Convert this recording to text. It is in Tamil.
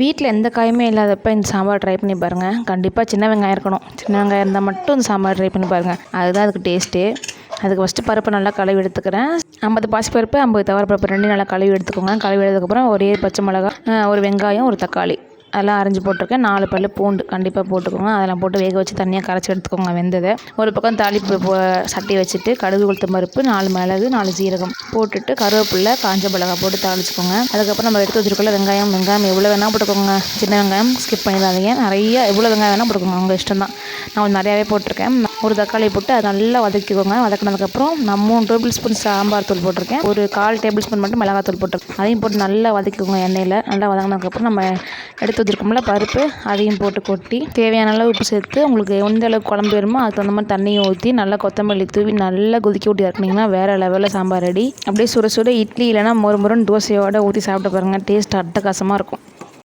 வீட்டில் எந்த காயுமே இல்லாதப்ப இந்த சாம்பார் ட்ரை பண்ணி பாருங்கள். கண்டிப்பாக சின்ன வெங்காயம் இருக்கணும். சின்ன வெங்காயம் இருந்தால் மட்டும் இந்த சாம்பார் ட்ரை பண்ணி பாருங்கள். அதுதான் அதுக்கு டேஸ்ட்டே. அதுக்கு ஃபஸ்ட்டு பருப்பு நல்லா கழுவி எடுத்துக்கிறேன். 50 பாசிப்பருப்பு 50 துவரப்பருப்பு ரெண்டையும் நல்லா கழுவி எடுத்துக்கோங்க. கழுவி எடுத்ததுக்கப்புறம் ஒரே பச்சை மிளகா, ஒரு வெங்காயம், ஒரு தக்காளி அதெல்லாம் அரைஞ்சி போட்டிருக்கேன். 4 பல் பூண்டு கண்டிப்பாக போட்டுக்கோங்க. அதெல்லாம் போட்டு வேக வச்சு தனியாக கரைச்சி எடுத்துக்கோங்க வெந்ததை. ஒரு பக்கம் தாளிப்பு சட்டி வச்சுட்டு கடுகு உளுத்தம் பருப்பு 4 மிளகு 4 சீரகம் போட்டுட்டு கருவேப்பிலை காஞ்ச மிளகா போட்டு தாளிச்சுக்கோங்க. அதுக்கப்புறம் நம்ம எடுத்து வச்சுருக்கோம்ல வெங்காயம் எவ்வளோ வேணால் போட்டுக்கோங்க. சின்ன வெங்காயம் ஸ்கிப் பண்ணிடாதீங்க. நிறைய எவ்வளோ வெங்காயம் வேணால் போட்டுக்கோங்க, உங்கள் இஷ்டம் தான். நான் கொஞ்சம் நிறையாவே போட்டிருக்கேன். ஒரு தக்காளி போட்டு அதை நல்லா வதக்கிக்கோங்க. வதக்கினதுக்கப்புறம் நான் 3 டேபிள் ஸ்பூன் சாம்பார் தூள் போட்டிருக்கேன். ஒரு 1/4 டேபிள் ஸ்பூன் மட்டும் மிளகாத்தூள் போட்டிருக்கேன். அதையும் போட்டு நல்லா வதக்கிக்கோங்க எண்ணெயில். நல்லா வதங்கினதுக்கப்புறம் நம்ம எடுத்து வச்சுருக்கோம்ல பருப்பு அதையும் போட்டு கொட்டி தேவையான அளவு உப்பு சேர்த்து உங்களுக்கு எந்த அளவுக்கு குழம்பு வேணுமோ அதுக்கு தகுந்த மாதிரி தண்ணியை ஊற்றி நல்லா கொத்தமல்லி தூவி நல்லா கொதிக்க ஊட்டி இறக்குனீங்கன்னா வேறு லெவலில் சாம்பார் ரெடி. அப்படியே சுட சுட இட்லி இல்லைனா மொறு மொறுன்னு தோசையோடு ஊற்றி சாப்பிட்டு பாருங்கள். டேஸ்ட் அட்டகாசமாக இருக்கும்.